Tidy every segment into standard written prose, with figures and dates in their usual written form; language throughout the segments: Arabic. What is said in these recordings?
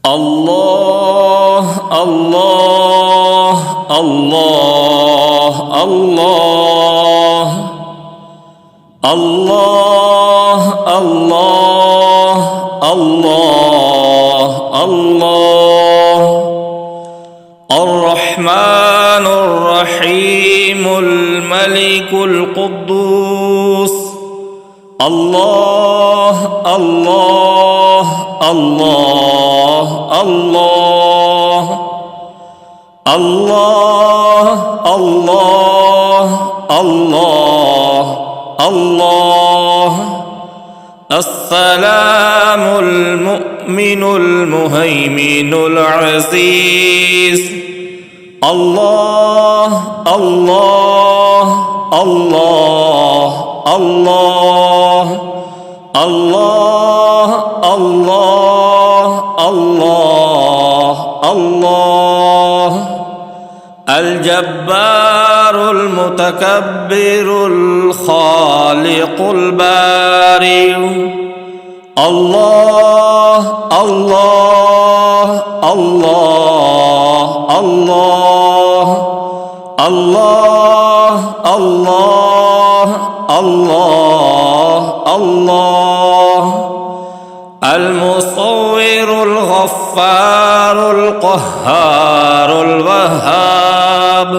الله الله الله الله الله الله الله الله الرحمن الرحيم الملك القدوس الله الله الله الله الله الله الله الله السلام المؤمن المهيمن العزيز الله الله الله الله الله الله الله الله الجبار المتكبر الخالق البارئ الله الله الله الله الله الله الله الله المصور الغفار القهار الوهاب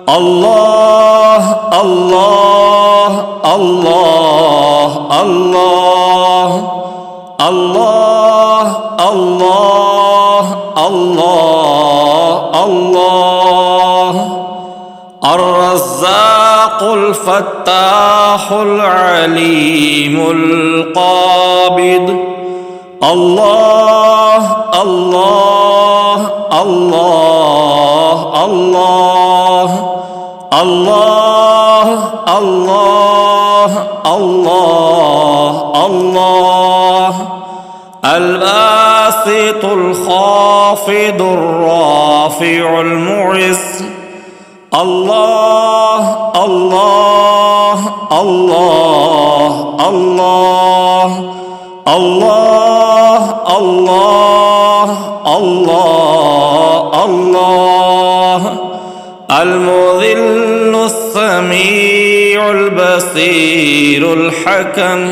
الله الله الله الله الله الله الله الله الرزاق الفتاح العليم القابض الله الله الله الله الله الله الله الله الباسط الخافض الرافع المعز الله الله الله الله الله الله الله الله المذل السميع البصير الحكم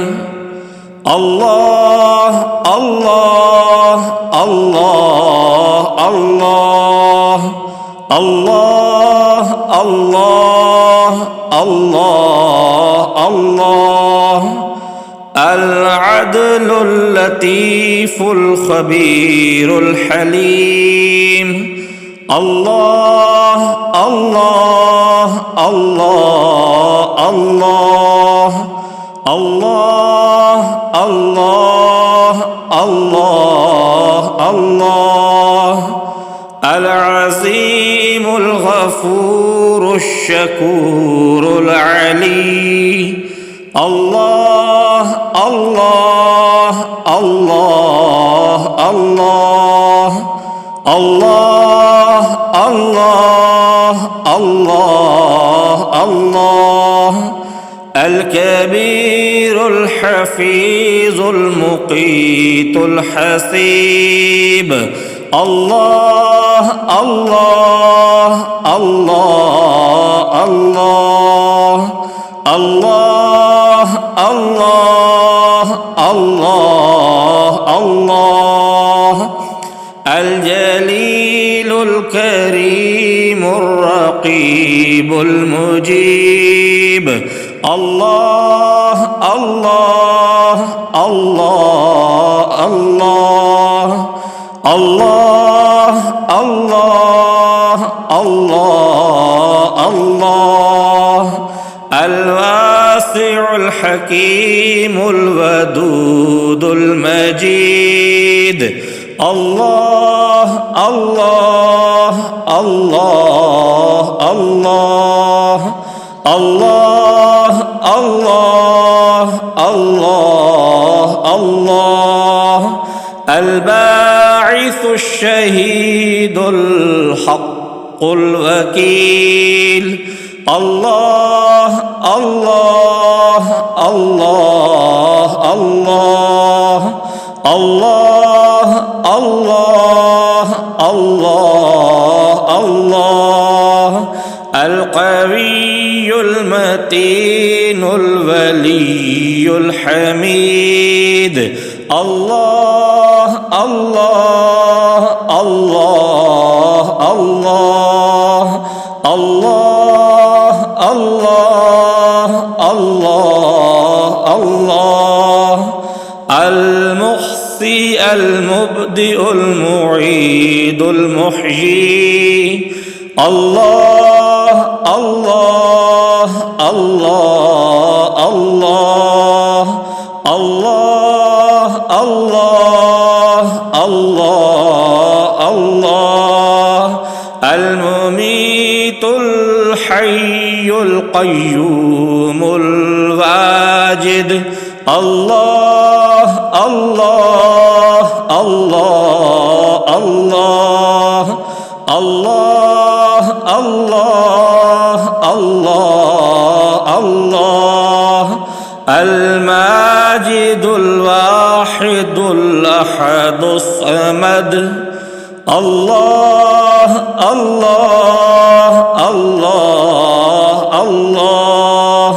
الله الله الله الله الله الله الله الله العدل اللطيف الخبير الحليم الله الله الله الله الله الله الله الله العظيم الغفور الشكور العلي الله الله الله الله الله الله الله الله الكبير الحفيظ المقيت الحسيب الله الله الله الله الله الله الله الله الجليل الكريم الرقيب المجيب الله الله الله الله الله الله الله الله الواسع الحكيم الودود المجيد الله الله الله الله الله الله الله الله الباعث الشهيد الحق الوكيل الله الله الله الله الله الله القوي المتين الولي الحميد. الله الله الله الله الله الله الله الله. المحصي المبدئ المعيد المحيي. الله الله الله الله الله الله الله الله. المميت الحي القيوم الواجد. الله الله الله الله الله الله الله الله. الماجد الواحد الأحد الصمد. الله الله الله الله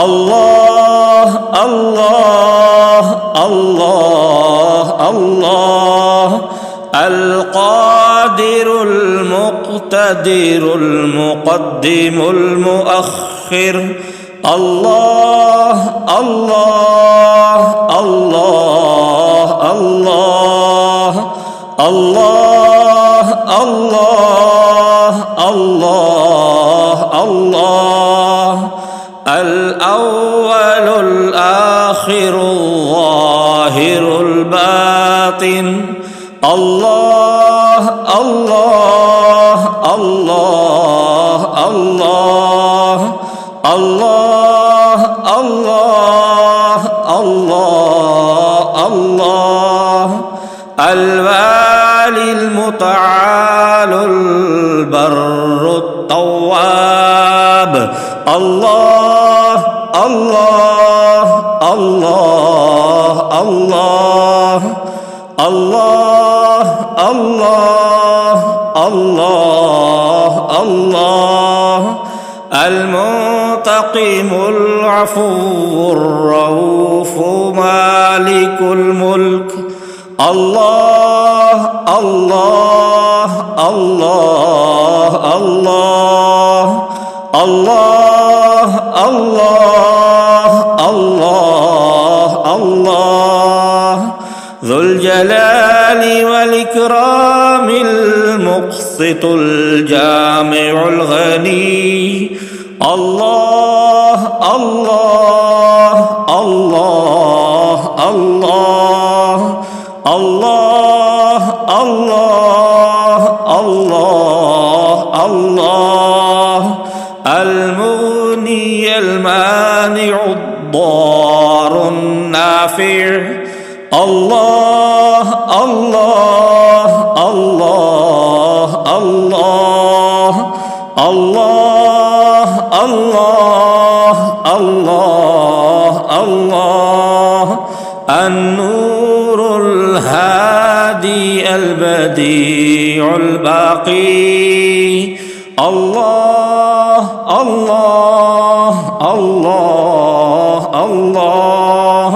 الله الله الله الله. القادر المقتدر المقدم المؤخر. الله الله الله الله الله الله الله الله. الأول الآخر الظاهر الباطن. الله الله الله الله الله الله الله الله. الوالي المتعال البر التواب. الله الله الله الله الله الله الله الله. المنتقم العفو الرؤوف مالك الملك. الله الله الله الله الله الله الله الله. ذو الجلال والإكرام المقسط الجامع الغني. الله الله الله الله الله الله الله الله. المغني المانع الضار النافع. الله الله الله الله الله الله الله الله. النور الهادي البديع الباقي. الله الله الله الله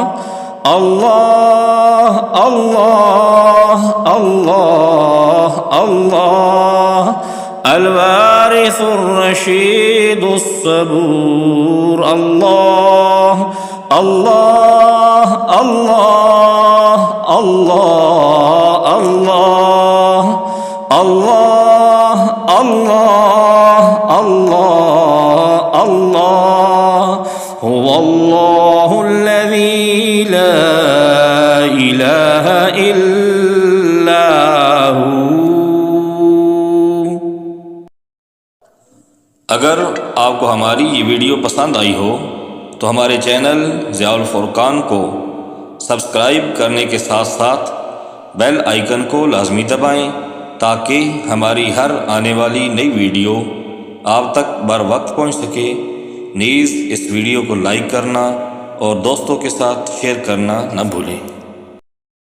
الله الله الله الله. الوارث الرشيد الصبور. الله الله الله الله الله الله الله الله الله. هو الله الذي لا إله إلا هو. अगर आपको हमारी ये वीडियो पसंद आई हो तो हमारे चैनल ज़ियाउल फुरकान को सब्सक्राइब करने के साथ साथ बेल आइकन को लाजमी दबाएं ताकि हमारी हर आने वाली नई वीडियो आप तक बर वक्त पहुँच सके। नीज़ इस वीडियो को लाइक करना और दोस्तों के साथ शेयर करना न भूलें।